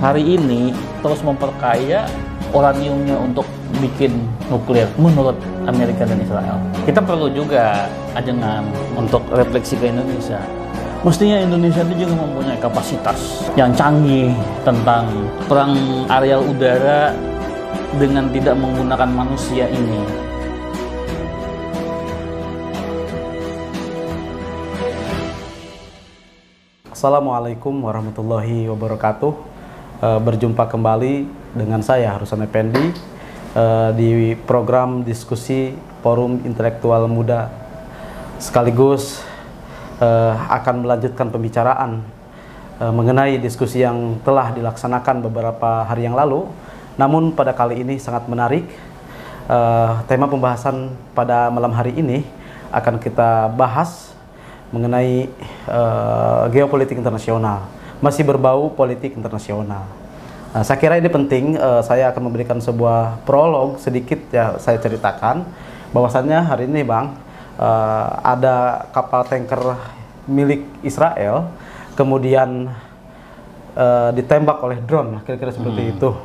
hari ini terus memperkaya uraniumnya untuk bikin nuklir menurut Amerika dan Israel. Kita perlu juga ajengan untuk refleksi ke Indonesia. Mestinya Indonesia itu juga mempunyai kapasitas yang canggih tentang perang areal udara dengan tidak menggunakan manusia ini. Assalamualaikum warahmatullahi wabarakatuh. Berjumpa kembali dengan saya Harusan Effendi di program diskusi Forum Intelektual Muda, sekaligus akan melanjutkan pembicaraan mengenai diskusi yang telah dilaksanakan beberapa hari yang lalu. Namun pada kali ini sangat menarik. Tema pembahasan pada malam hari ini akan kita bahas mengenai geopolitik internasional, masih berbau politik internasional. Nah, saya kira ini penting. Saya akan memberikan sebuah prolog sedikit, ya, saya ceritakan bahwasannya hari ini, Bang, ada kapal tanker milik Israel kemudian ditembak oleh drone, kira-kira seperti itu.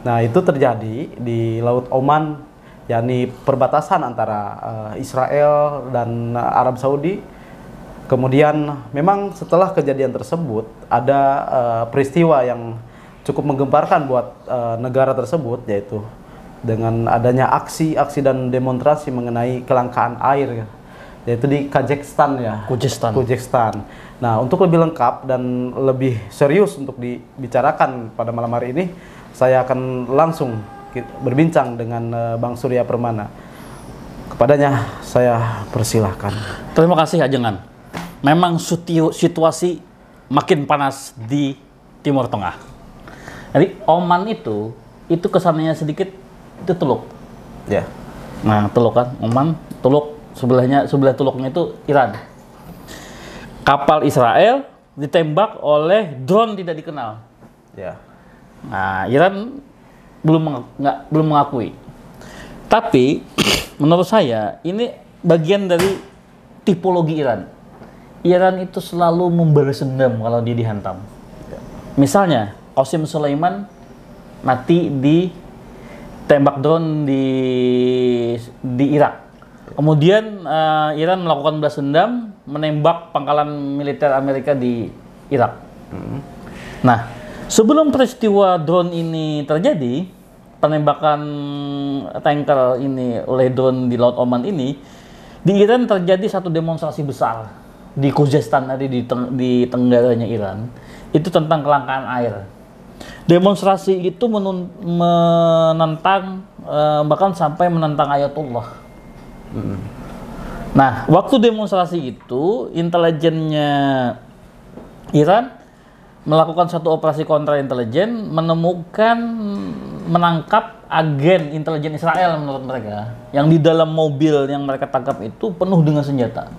Nah, itu terjadi di Laut Oman, yakni perbatasan antara Israel dan Arab Saudi. Kemudian memang setelah kejadian tersebut ada peristiwa yang cukup menggemparkan buat negara tersebut, yaitu dengan adanya aksi dan demonstrasi mengenai kelangkaan air, yaitu di Kazakhstan, ya. Kazakhstan. Nah, untuk lebih lengkap dan lebih serius untuk dibicarakan pada malam hari ini, saya akan langsung berbincang dengan Bang Surya Permana. Kepadanya saya persilahkan. Terima kasih Ajengan. Memang situasi makin panas di Timur Tengah. Jadi Oman itu kesannya sedikit itu Teluk. Ya. Nah, Teluk kan, Oman, Teluk, sebelah Teluknya itu Iran. Kapal Israel ditembak oleh drone tidak dikenal. Ya. Nah, Iran belum mengakui. Tapi menurut saya ini bagian dari tipologi Iran. Iran itu selalu membalas dendam kalau dia dihantam. Misalnya, Qasim Sulaiman mati di tembak drone di Irak. Kemudian Iran melakukan balas dendam, menembak pangkalan militer Amerika di Irak. Nah, sebelum peristiwa drone ini terjadi, penembakan tanker ini oleh drone di Laut Oman ini, di Iran terjadi satu demonstrasi besar di Kazakhstan, di tenggaranya Iran, itu tentang kelangkaan air. Demonstrasi itu menentang, bahkan sampai menentang Ayatullah. Nah, waktu demonstrasi itu, intelijennya Iran melakukan satu operasi kontra intelijen, menangkap agen intelijen Israel menurut mereka, yang di dalam mobil yang mereka tangkap itu penuh dengan senjata.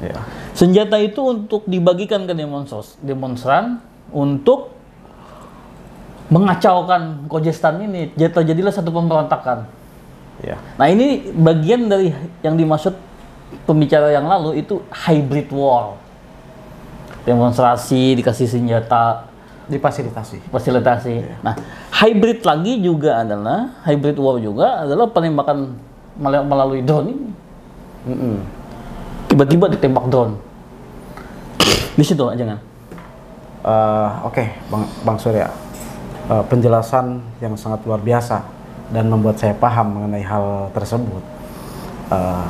Ya. Senjata itu untuk dibagikan ke demonstran untuk mengacaukan Kazakhstan ini. Terjadilah satu pemberontakan. Ya. Nah, ini bagian dari yang dimaksud pembicara yang lalu, itu hybrid war. Demonstrasi, dikasih senjata, fasilitasi. Ya. Nah, hybrid war juga adalah penembakan melalui drone ini. Tiba-tiba ditembak drone. Di situ aja kan. Oke, Bang Surya. Penjelasan yang sangat luar biasa dan membuat saya paham mengenai hal tersebut.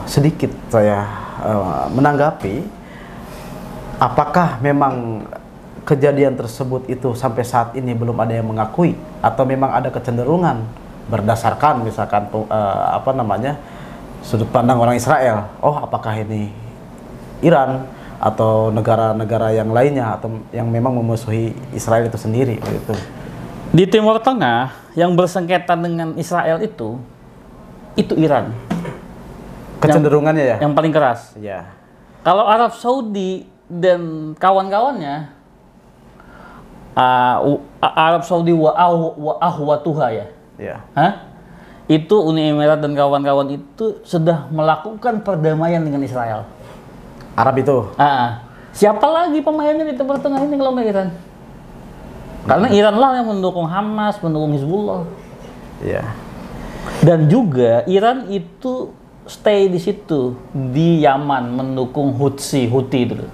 Sedikit saya menanggapi, apakah memang kejadian tersebut itu sampai saat ini belum ada yang mengakui, atau memang ada kecenderungan berdasarkan misalkan sudut pandang orang Israel, apakah ini Iran atau negara-negara yang lainnya atau yang memang memusuhi Israel itu sendiri, begitu. Di Timur Tengah yang bersengketa dengan Israel itu Iran. Kecenderungannya yang paling keras. Ya. Kalau Arab Saudi dan kawan-kawannya, Arab Saudi wa ahwatuha ya. Ya. Itu Uni Emirat dan kawan-kawan itu sudah melakukan perdamaian dengan Israel. Arab itu. Siapa lagi pemainnya di Timur Tengah ini kalau nggak Iran? Karena Iran lah yang mendukung Hamas, mendukung Hizbullah. Iya. Dan juga Iran itu stay di situ, di Yaman, mendukung Houthi itu.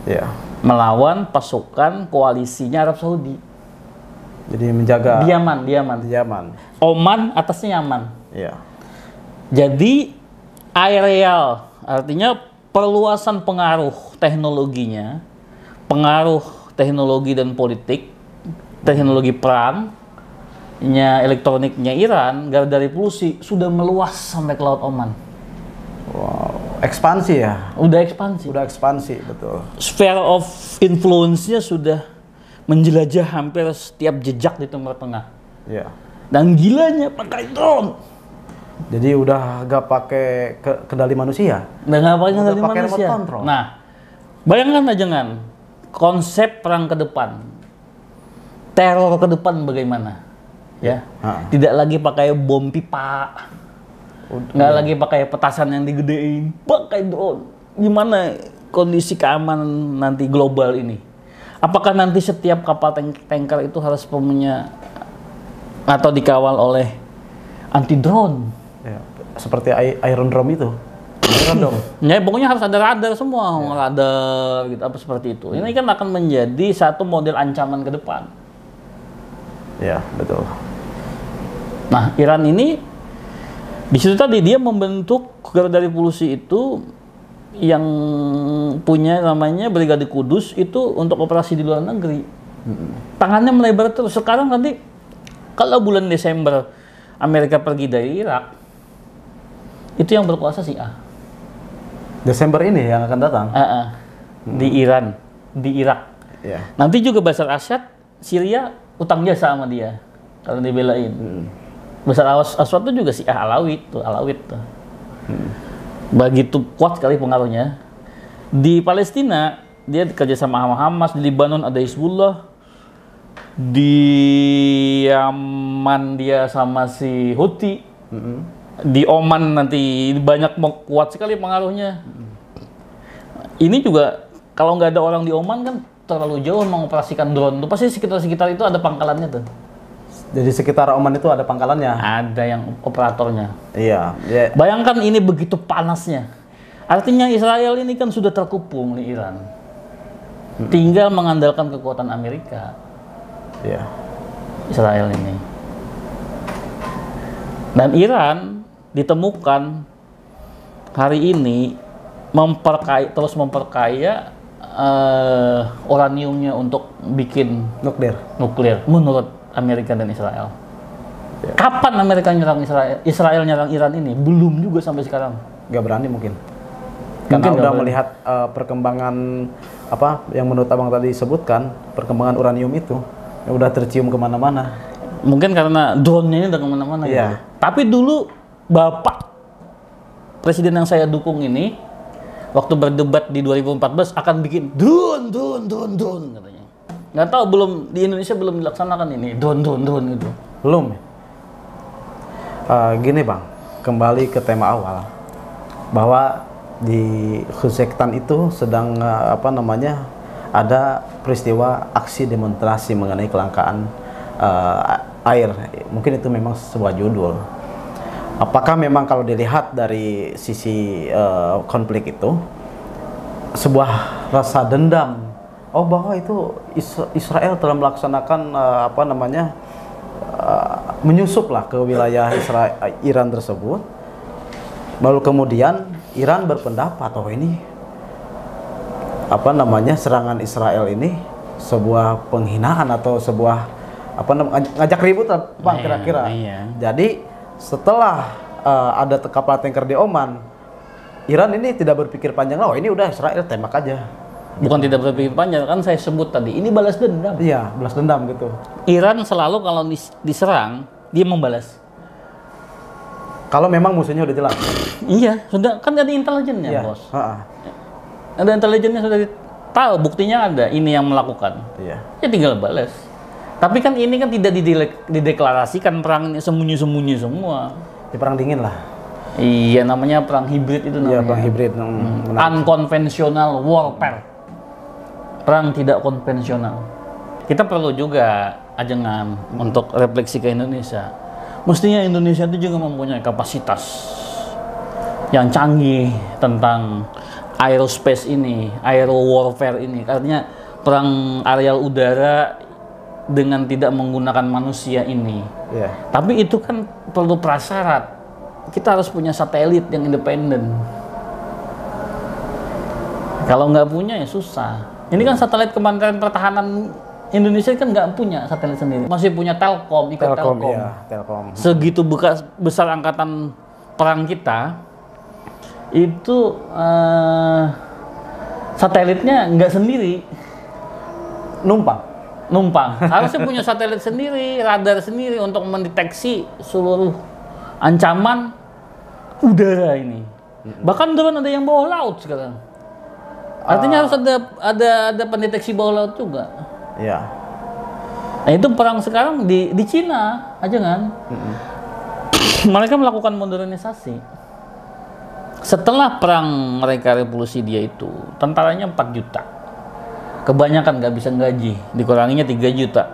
Iya. Melawan pasukan koalisinya Arab Saudi. Jadi menjaga Di Yaman. di Yaman. Oman atasnya Yaman. Iya. Jadi areal, artinya perluasan pengaruh teknologinya, pengaruh teknologi dan politik, teknologi perangnya, elektroniknya Iran, Garda Revolusi sudah meluas sampai ke Laut Oman. Wow, ekspansi ya? Udah ekspansi. Udah ekspansi, betul. Sphere of influence-nya sudah menjelajah hampir setiap jejak di Timur Tengah. Iya. Dan gilanya pakai drone. Jadi udah gak pakai kendali manusia? Dan nggak pakai kendali pakai remote manusia. control. Nah, bayangkan aja kan konsep perang ke depan, teror ke depan bagaimana? Ya, tidak lagi pakai bom pipa, nggak lagi pakai petasan yang digedein, pakai drone. Gimana kondisi keamanan nanti global ini? Apakah nanti setiap kapal tanker itu harus punya atau dikawal oleh anti drone? Ya, seperti Iron Dome itu. Iron Dome. Ya, pokoknya harus ada radar semua, radar gitu, apa seperti itu. Ini kan akan menjadi satu model ancaman ke depan. Ya, betul. Nah, Iran ini di situ tadi dia membentuk Garda Revolusi itu yang punya namanya Brigade Kudus itu untuk operasi di luar negeri. Tangannya melebar terus. Sekarang nanti kalau bulan Desember Amerika pergi dari Irak, itu yang berkuasa Syiah. Desember ini yang akan datang? Di Iran, di Irak. Ya. Nanti juga Bashar Assad, Syria utang jasa sama dia kalau dibelain. Bashar Assad itu juga Syiah Alawit tuh. Begitu kuat sekali pengaruhnya. Di Palestina dia kerja sama Hamas, di Lebanon ada Hizbullah, di Yaman dia sama si Houthi, di Oman nanti banyak kuat sekali pengaruhnya. Ini juga kalau nggak ada orang di Oman kan terlalu jauh mengoperasikan drone tuh, pasti sekitar itu ada pangkalannya tuh. Jadi sekitar Oman itu ada pangkalannya? Ada yang operatornya. Iya. Bayangkan ini begitu panasnya. Artinya Israel ini kan sudah terkepung di Iran. Tinggal mengandalkan kekuatan Amerika. Iya. Israel ini. Dan Iran ditemukan hari ini terus memperkaya uraniumnya untuk bikin nuklir menurut Amerika dan Israel. Ya. Kapan Amerika nyerang Israel nyerang Iran ini? Belum juga sampai sekarang. Gak berani mungkin. Karena udah melihat perkembangan apa yang menurut abang tadi sebutkan, perkembangan uranium itu yang udah tercium kemana-mana. Mungkin karena drone-nya ini udah kemana-mana. Iya. Gitu. Tapi dulu Bapak Presiden yang saya dukung ini waktu berdebat di 2014 akan bikin drone katanya. Nggak tahu, di Indonesia belum dilaksanakan ini drone itu. Belum. Gini bang, kembali ke tema awal bahwa di Khusektan itu sedang ada peristiwa aksi demonstrasi mengenai kelangkaan air. Mungkin itu memang sebuah judul. Apakah memang kalau dilihat dari sisi konflik itu sebuah rasa dendam? Oh, bahwa itu Israel telah melaksanakan menyusuplah ke wilayah Iran tersebut. Lalu kemudian Iran berpendapat, oh ini serangan Israel ini sebuah penghinaan atau sebuah ngajak ribut lah, Bang, kira-kira. Iya. Jadi setelah ada kapal tanker di Oman, Iran ini tidak berpikir panjang, oh ini udah Israel tembak aja. Bukan tidak berpikir panjang, kan saya sebut tadi, ini balas dendam. Iya, balas dendam gitu. Iran selalu kalau diserang, dia membalas. Kalau memang musuhnya udah jelas. Iya, sudah kan ada intelijennya, Iya. Bos. Ada intelijennya, sudah tahu, buktinya ada, ini yang melakukan. Iya. Ya tinggal balas. Tapi kan ini kan tidak dideklarasikan perang ini sembunyi-sembunyi semua. Di perang dingin lah. Iya, namanya perang hibrid itu namanya. Iya, perang hibrid. Unconventional warfare. Perang tidak konvensional. kita perlu juga ajengan untuk refleksi ke Indonesia. Mestinya Indonesia itu juga mempunyai kapasitas yang canggih tentang aerospace ini, aero warfare ini. Artinya perang areal udara dengan tidak menggunakan manusia ini. Yeah. Tapi itu kan perlu prasyarat. Kita harus punya satelit yang independen. Kalau nggak punya ya susah. Ini kan satelit Kementerian Pertahanan Indonesia kan nggak punya satelit sendiri. Masih punya Telkom, ikut Telkom. Iya, Telkom. Segitu besar angkatan perang kita, itu satelitnya nggak sendiri. Numpang. Harusnya punya satelit sendiri, radar sendiri untuk mendeteksi seluruh ancaman udara ini. Bahkan drone ada yang bawah laut sekarang. Artinya harus ada pendeteksi bawah laut juga. Iya. Nah itu perang sekarang di Cina aja kan. Mereka melakukan modernisasi. Setelah perang mereka revolusi dia itu, tentaranya 4 juta. Kebanyakan nggak bisa gaji, dikuranginya 3 juta.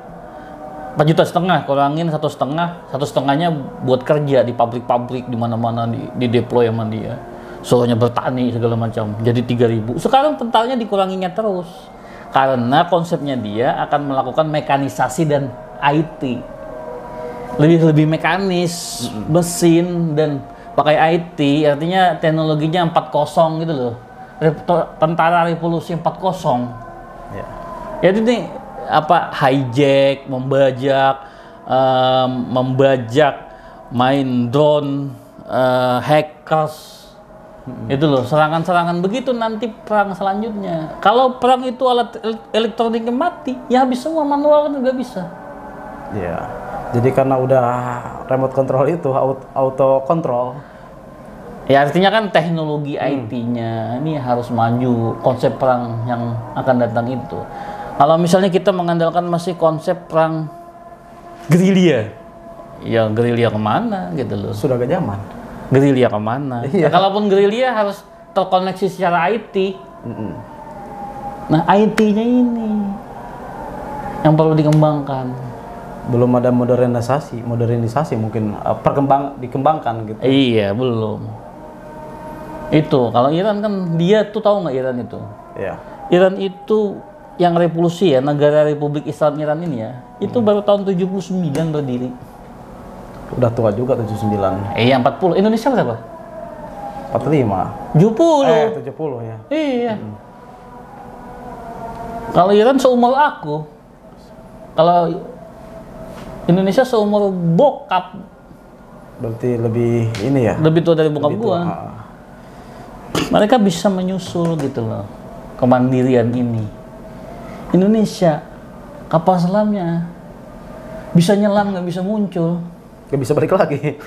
4 juta setengah, kurangin 1,5-nya buat kerja di pabrik-pabrik di mana-mana di deploy sama dia. Suruhnya bertani segala macam, jadi 3.000. Sekarang tentaranya dikuranginya terus. Karena konsepnya dia akan melakukan mekanisasi dan IT. Lebih mekanis, mesin dan pakai IT, artinya teknologinya 4.0 gitu loh. Tentara revolusi 4.0. Ya. Jadi ini apa hijack, membajak, main drone, hackers. Itu loh, serangan-serangan begitu nanti perang selanjutnya. Kalau perang itu alat elektroniknya mati, ya habis semua, manual kan juga bisa. Iya. Jadi karena udah remote control itu auto control. Ya artinya kan teknologi IT-nya ini harus maju, konsep perang yang akan datang itu. Kalau misalnya kita mengandalkan masih konsep perang gerilya, ya gerilya kemana gitu loh. Sudah gak zaman. Gerilya kemana? Iya. Nah, kalaupun gerilya harus terkoneksi secara IT. Nah IT-nya ini yang perlu dikembangkan. Belum ada modernisasi mungkin dikembangkan gitu. Iya belum. Itu kalau Iran kan dia tuh tahu nggak Iran itu? Iya. Iran itu yang revolusi ya, negara Republik Islam Iran ini ya, itu baru tahun 79 berdiri. Udah tua juga 79. Iya 40. Indonesia berapa? 45. 70. 70 ya. Iya. Kalau Iran seumur aku. Kalau Indonesia seumur bokap. Berarti lebih ini ya. Lebih tua dari bokap Lebih gua. tua. Mereka bisa menyusul gitu loh kemandirian ini. Indonesia kapal selamnya bisa nyelam nggak bisa muncul. Gak bisa balik lagi.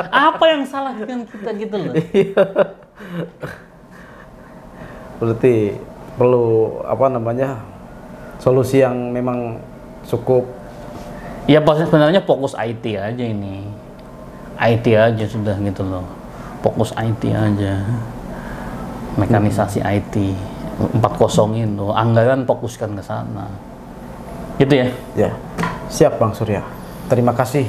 Apa yang salah dengan kita gitu loh? Berarti perlu solusi yang memang cukup. Ya sebenarnya fokus IT aja ini. IT aja sudah gitu loh. Fokus IT aja. Mekanisasi IT. 4.0 itu anggaran fokuskan ke sana. Gitu ya? Ya. Siap Bang Surya. Terima kasih.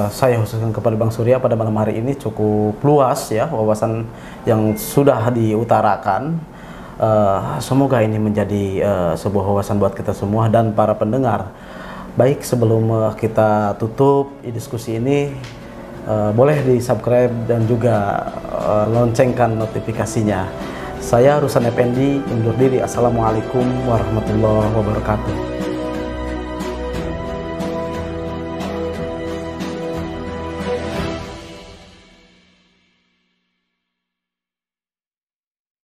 Saya khususkan kepada Bang Surya pada malam hari ini cukup luas ya wawasan yang sudah diutarakan. Semoga ini menjadi sebuah wawasan buat kita semua dan para pendengar. Baik, sebelum kita tutup diskusi ini, boleh di subscribe dan juga loncengkan notifikasinya. Saya Ruslan Effendi undur diri. Assalamualaikum warahmatullahi wabarakatuh.